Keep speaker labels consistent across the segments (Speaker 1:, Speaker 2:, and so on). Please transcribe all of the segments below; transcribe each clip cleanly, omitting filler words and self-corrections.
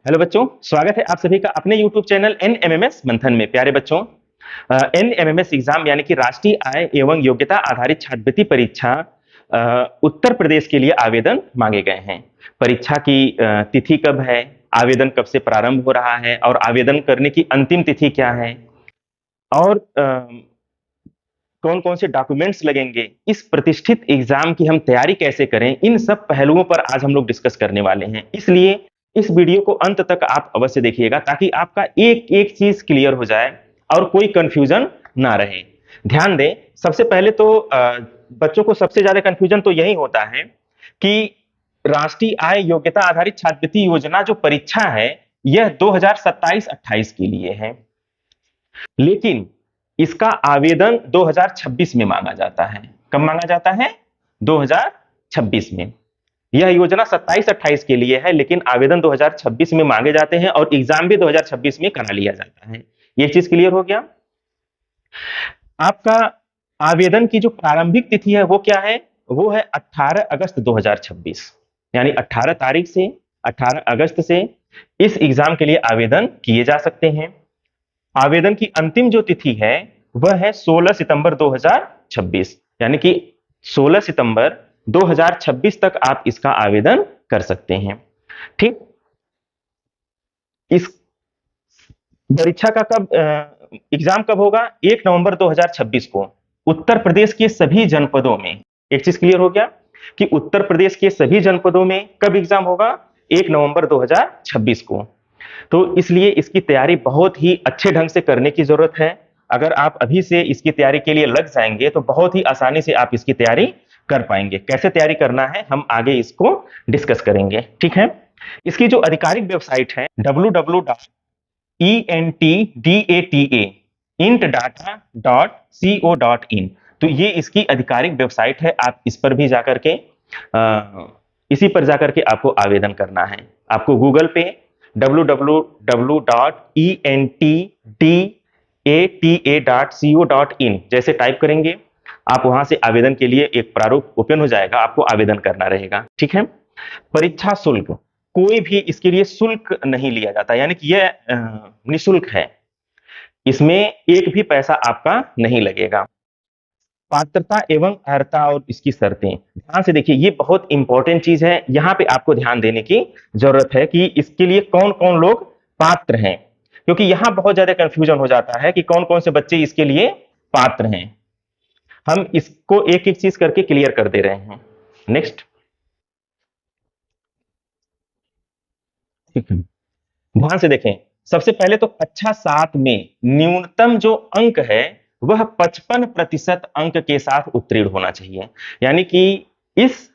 Speaker 1: Hello बच्चों, स्वागत है आप सभी का अपने YouTube चैनल एनएमएमएस मंथन में। प्यारे बच्चों, एनएमएमएस एग्जाम यानी कि राष्ट्रीय आय एवं योग्यता आधारित छात्रवृत्ति परीक्षा उत्तर प्रदेश के लिए आवेदन मांगे गए हैं। परीक्षा की तिथि कब है, आवेदन कब से प्रारंभ हो रहा है और आवेदन करने की अंतिम तिथि क्या है और कौन कौन से डॉक्यूमेंट्स लगेंगे, इस प्रतिष्ठित एग्जाम की हम तैयारी कैसे करें, इन सब पहलुओं पर आज हम लोग डिस्कस करने वाले हैं। इसलिए इस वीडियो को अंत तक आप अवश्य देखिएगा ताकि आपका एक एक चीज क्लियर हो जाए और कोई कंफ्यूजन ना रहे। ध्यान दें, सबसे पहले तो बच्चों को सबसे ज्यादा कंफ्यूजन तो यही होता है कि राष्ट्रीय आय योग्यता आधारित छात्रवृत्ति योजना जो परीक्षा है यह 2027-28 के लिए है, लेकिन इसका आवेदन 2026 में मांगा जाता है। कब मांगा जाता है? 2026 में। यह योजना 27-28 के लिए है, लेकिन आवेदन 2026 में मांगे जाते हैं और एग्जाम भी 2026 में करा लिया जाता है। यह चीज क्लियर हो गया? आपका आवेदन की जो प्रारंभिक तिथि है वो क्या है? वो है 18 अगस्त 2026, यानी 18 तारीख से 18 अगस्त से इस एग्जाम के लिए आवेदन किए जा सकते हैं। आवेदन की अंतिम जो तिथि है वह है 16 सितंबर 2026, यानी कि 16 सितंबर 2026 तक आप इसका आवेदन कर सकते हैं। ठीक, इस परीक्षा का एग्जाम कब होगा? 1 नवंबर 2026 को उत्तर प्रदेश के सभी जनपदों में। एक चीज क्लियर हो गया कि उत्तर प्रदेश के सभी जनपदों में कब एग्जाम होगा? 1 नवंबर 2026 को। तो इसलिए इसकी तैयारी बहुत ही अच्छे ढंग से करने की जरूरत है। अगर आप अभी से इसकी तैयारी के लिए लग जाएंगे तो बहुत ही आसानी से आप इसकी तैयारी कर पाएंगे। कैसे तैयारी करना है हम आगे इसको डिस्कस करेंगे, ठीक है। इसकी जो आधिकारिक वेबसाइट है www.entdata.co.in, तो ये इसकी आधिकारिक वेबसाइट है। आप इस पर भी जाकर के इसी पर जाकर के आपको आवेदन करना है। आपको गूगल पे www.entdata.co.in जैसे टाइप करेंगे, आप वहां से आवेदन के लिए एक प्रारूप ओपन हो जाएगा, आपको आवेदन करना रहेगा, ठीक है। परीक्षा शुल्क, कोई भी इसके लिए शुल्क नहीं लिया जाता, यानी कि यह निःशुल्क है। इसमें एक भी पैसा आपका नहीं लगेगा। पात्रता एवं अर्हता और इसकी शर्तें, ध्यान से देखिए, ये बहुत इंपॉर्टेंट चीज है। यहाँ पे आपको ध्यान देने की जरूरत है कि इसके लिए कौन कौन लोग पात्र हैं, क्योंकि यहाँ बहुत ज्यादा कंफ्यूजन हो जाता है कि कौन कौन से बच्चे इसके लिए पात्र हैं। हम इसको एक एक चीज करके क्लियर कर दे रहे हैं। नेक्स्ट, ठीक है, ध्यान से देखें। सबसे पहले तो कक्षा 7 में न्यूनतम जो अंक है वह 55% अंक के साथ उत्तीर्ण होना चाहिए। यानी कि इस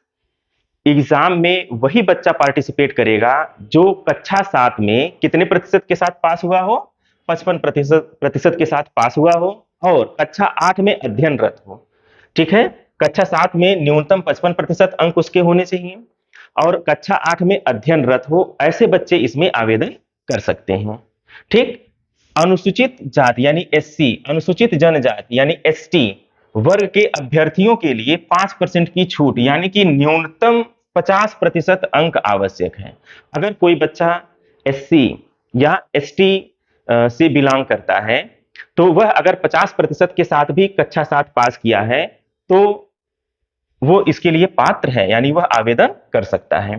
Speaker 1: एग्जाम में वही बच्चा पार्टिसिपेट करेगा जो कक्षा 7 में कितने प्रतिशत के साथ पास हुआ हो? 55% के साथ पास हुआ हो और कक्षा 8 में अध्ययनरत हो, ठीक है। कक्षा 7 में न्यूनतम 55% अंक उसके होने चाहिए और कक्षा 8 में अध्ययनरत हो, ऐसे बच्चे इसमें आवेदन कर सकते हैं, ठीक। अनुसूचित जाति यानी एससी, अनुसूचित जनजाति यानी एसटी वर्ग के अभ्यर्थियों के लिए 5% की छूट, यानी कि न्यूनतम 50% अंक आवश्यक है। अगर कोई बच्चा एससी या एसटी से बिलोंग करता है तो वह अगर 50% के साथ भी कक्षा 7 पास किया है तो वो इसके लिए पात्र है, यानी वह आवेदन कर सकता है।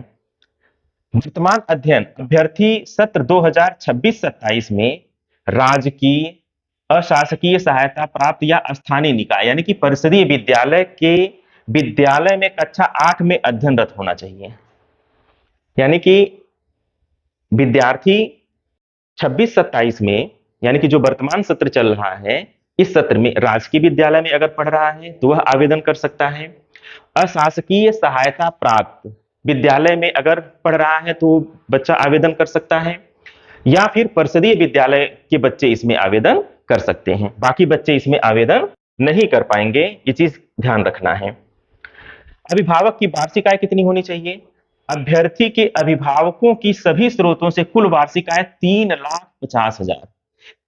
Speaker 1: वर्तमान अध्ययन, अभ्यर्थी सत्र 2026-27 में राजकीय, अशासकीय सहायता प्राप्त या स्थानीय निकाय यानी कि परिषदीय विद्यालय के विद्यालय में कक्षा 8 में अध्ययनरत होना चाहिए। यानी कि विद्यार्थी 26-27 में, यानी कि जो वर्तमान सत्र चल रहा है, इस सत्र में राजकीय विद्यालय में अगर पढ़ रहा है तो वह आवेदन कर सकता है। अशासकीय सहायता प्राप्त विद्यालय में अगर पढ़ रहा है तो बच्चा आवेदन कर सकता है, या फिर परिषदीय विद्यालय के बच्चे इसमें आवेदन कर सकते हैं। बाकी बच्चे इसमें आवेदन नहीं कर पाएंगे, ये चीज ध्यान रखना है। अभिभावक की वार्षिक आय कितनी होनी चाहिए? अभ्यर्थी के अभिभावकों की सभी स्रोतों से कुल वार्षिक आय 3,50,000,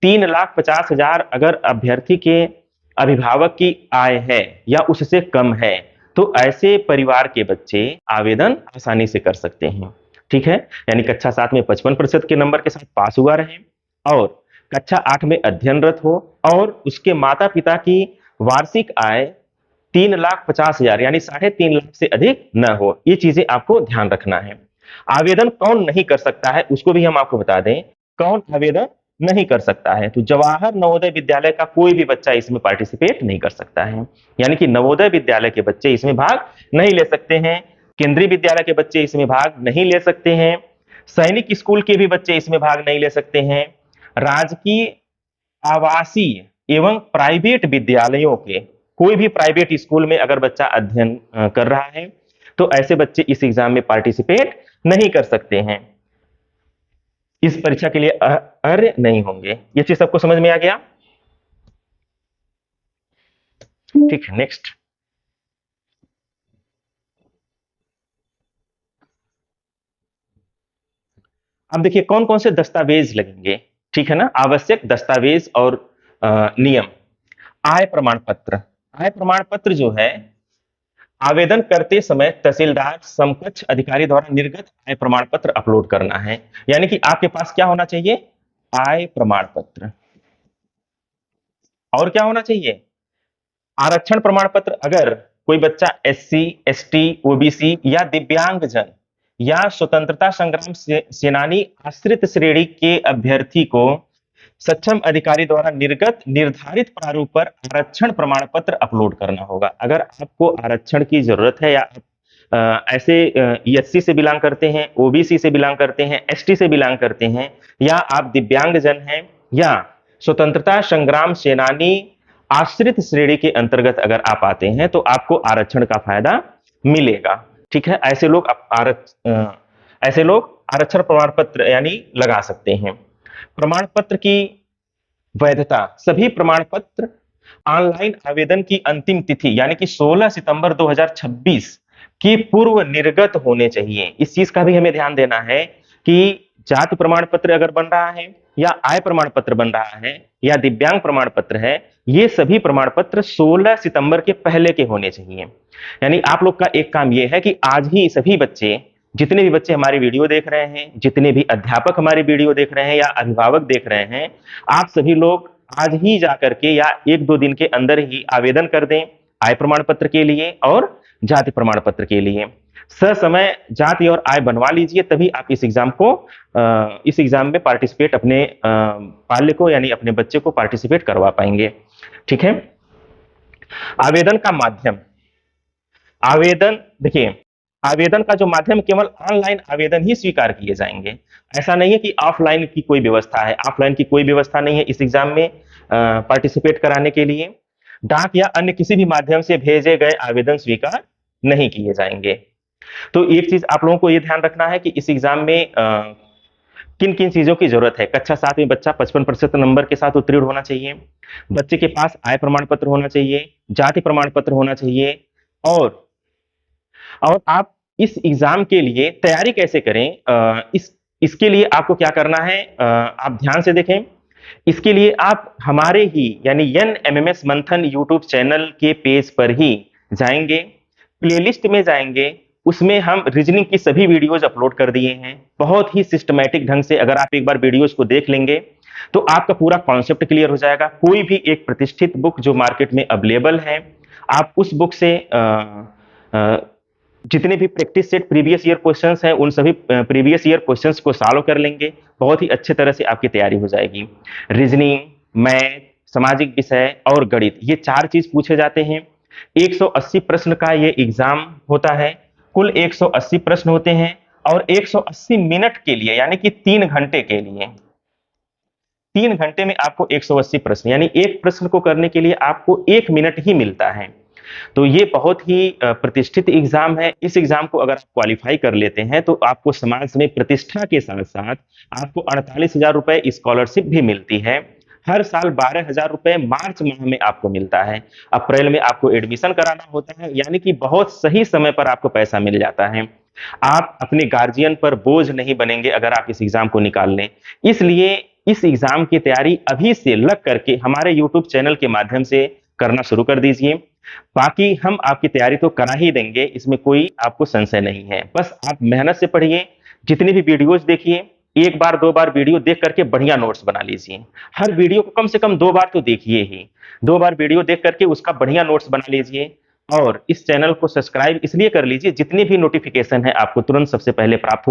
Speaker 1: 3,50,000 अगर अभ्यर्थी के अभिभावक की आय है या उससे कम है तो ऐसे परिवार के बच्चे आवेदन आसानी से कर सकते हैं। ठीक है, यानी कक्षा 7 में 55% के नंबर के साथ पास हुआ रहे और कक्षा 8 में अध्ययनरत हो और उसके माता पिता की वार्षिक आय 3,50,000 यानी 3.5 लाख से अधिक न हो। ये चीजें आपको ध्यान रखना है। आवेदन कौन नहीं कर सकता है उसको भी हम आपको बता दें, कौन आवेदन नहीं कर सकता है। तो जवाहर नवोदय विद्यालय का कोई भी बच्चा इसमें पार्टिसिपेट नहीं कर सकता है, यानी कि नवोदय विद्यालय के बच्चे इसमें भाग नहीं ले सकते हैं, केंद्रीय विद्यालय के बच्चे इसमें भाग नहीं ले सकते हैं, सैनिक स्कूल के भी बच्चे इसमें भाग नहीं ले सकते हैं, राजकीय आवासीय एवं प्राइवेट विद्यालयों के कोई भी प्राइवेट स्कूल में अगर बच्चा अध्ययन कर रहा है तो ऐसे बच्चे इस एग्जाम में पार्टिसिपेट नहीं कर सकते हैं, इस परीक्षा के लिए अर्ह नहीं होंगे। ये चीज सबको समझ में आ गया? ठीक है, नेक्स्ट। अब देखिए कौन कौन से दस्तावेज लगेंगे, ठीक है ना, आवश्यक दस्तावेज और नियम। आय प्रमाण पत्र, आय प्रमाण पत्र जो है आवेदन करते समय तहसीलदार समकक्ष अधिकारी द्वारा निर्गत आय प्रमाण पत्र अपलोड करना है, यानी कि आपके पास क्या होना चाहिए, आय प्रमाण पत्र। और क्या होना चाहिए, आरक्षण प्रमाण पत्र। अगर कोई बच्चा एससी, एसटी, ओबीसी या दिव्यांगजन या स्वतंत्रता संग्राम सेनानी आश्रित श्रेणी के अभ्यर्थी को सक्षम अधिकारी द्वारा निर्गत निर्धारित प्रारूप पर आरक्षण प्रमाण पत्र अपलोड करना होगा। अगर आपको आरक्षण की जरूरत है या ऐसे एससी से बिलोंग करते हैं, ओबीसी से बिलोंग करते हैं, एसटी से बिलोंग करते हैं, या आप दिव्यांगजन हैं या स्वतंत्रता संग्राम सेनानी आश्रित श्रेणी के अंतर्गत अगर आप आते हैं तो आपको आरक्षण का फायदा मिलेगा। ठीक है, ऐसे लोग आरक्षण प्रमाण पत्र यानी लगा सकते हैं। प्रमाण पत्र की वैधता, सभी प्रमाण पत्र ऑनलाइन आवेदन की अंतिम तिथि यानी कि 16 सितंबर 2026 की पूर्व निर्गत होने चाहिए। इस चीज का भी हमें ध्यान देना है कि जाति प्रमाण पत्र अगर बन रहा है या आय प्रमाण पत्र बन रहा है या दिव्यांग प्रमाण पत्र है, ये सभी प्रमाण पत्र 16 सितंबर के पहले के होने चाहिए। यानी आप लोग का एक काम यह है कि आज ही सभी बच्चे, जितने भी बच्चे हमारी वीडियो देख रहे हैं, जितने भी अध्यापक हमारी वीडियो देख रहे हैं या अभिभावक देख रहे हैं, आप सभी लोग आज ही जाकर के या 1-2 दिन के अंदर ही आवेदन कर दें आय प्रमाण पत्र के लिए और जाति प्रमाण पत्र के लिए। ससमय जाति और आय बनवा लीजिए, तभी आप इस एग्जाम में पार्टिसिपेट अपने पाल्य को यानी अपने बच्चे को पार्टिसिपेट करवा पाएंगे। ठीक है, आवेदन का माध्यम, आवेदन देखिए, आवेदन का जो माध्यम केवल ऑनलाइन आवेदन ही स्वीकार किए जाएंगे। ऐसा नहीं है कि ऑफलाइन की कोई व्यवस्था है, ऑफलाइन की कोई व्यवस्था नहीं है इस एग्जाम में पार्टिसिपेट कराने के लिए। डाक या अन्य किसी भी माध्यम से भेजे गए आवेदन स्वीकार नहीं किए जाएंगे। तो एक चीज आप लोगों को यह ध्यान रखना है कि इस एग्जाम में किन किन चीजों की जरूरत है। कक्षा 7 में बच्चा 55% नंबर के साथ उत्तीर्ण होना चाहिए, बच्चे के पास आय प्रमाण पत्र होना चाहिए, जाति प्रमाण पत्र होना चाहिए, और आप इस एग्जाम के लिए तैयारी कैसे करें, इसके लिए आपको क्या करना है, आप ध्यान से देखें। इसके लिए आप हमारे ही यानी NMMS मंथन यूट्यूब चैनल के पेज पर ही जाएंगे, प्लेलिस्ट में जाएंगे, उसमें हम रीजनिंग की सभी वीडियोज अपलोड कर दिए हैं बहुत ही सिस्टमैटिक ढंग से। अगर आप एक बार वीडियोज को देख लेंगे तो आपका पूरा कॉन्सेप्ट क्लियर हो जाएगा। कोई भी एक प्रतिष्ठित बुक जो मार्केट में अवेलेबल है, आप उस बुक से जितने भी practice set previous year questions हैं उन सभी प्रीवियस ईयर क्वेश्चंस को सॉल्व कर लेंगे, बहुत ही अच्छे तरह से आपकी तैयारी हो जाएगी। रीजनिंग, मैथ, सामाजिक विषय और गणित, ये 4 चीज पूछे जाते हैं। 180 प्रश्न का ये एग्जाम होता है, कुल 180 प्रश्न होते हैं और 180 मिनट के लिए यानी कि 3 घंटे के लिए, 3 घंटे में आपको 180 प्रश्न यानी एक प्रश्न को करने के लिए आपको 1 मिनट ही मिलता है। तो ये बहुत ही प्रतिष्ठित एग्जाम है। इस एग्जाम को अगर आप क्वालिफाई कर लेते हैं तो आपको समाज में प्रतिष्ठा के साथ साथ आपको 48,000 रुपए स्कॉलरशिप भी मिलती है। हर साल 12,000 रुपए मार्च माह में आपको मिलता है। अप्रैल में आपको एडमिशन कराना होता है, यानी कि बहुत सही समय पर आपको पैसा मिल जाता है। आप अपने गार्जियन पर बोझ नहीं बनेंगे अगर आप इस एग्जाम को निकाल लें। इसलिए इस एग्जाम की तैयारी अभी से लग करके हमारे यूट्यूब चैनल के माध्यम से करना शुरू कर दीजिए। बाकी हम आपकी तैयारी तो करा ही देंगे, इसमें कोई आपको संशय नहीं है। बस आप मेहनत से पढ़िए, जितनी भी वीडियोज देखिए, एक बार दो बार वीडियो देख करके बढ़िया नोट्स बना लीजिए। हर वीडियो को कम से कम दो बार तो देखिए ही, दो बार वीडियो देख करके उसका बढ़िया नोट्स बना लीजिए। और इस चैनल को सब्सक्राइब इसलिए कर लीजिए, जितनी भी नोटिफिकेशन है आपको तुरंत सबसे पहले प्राप्त हो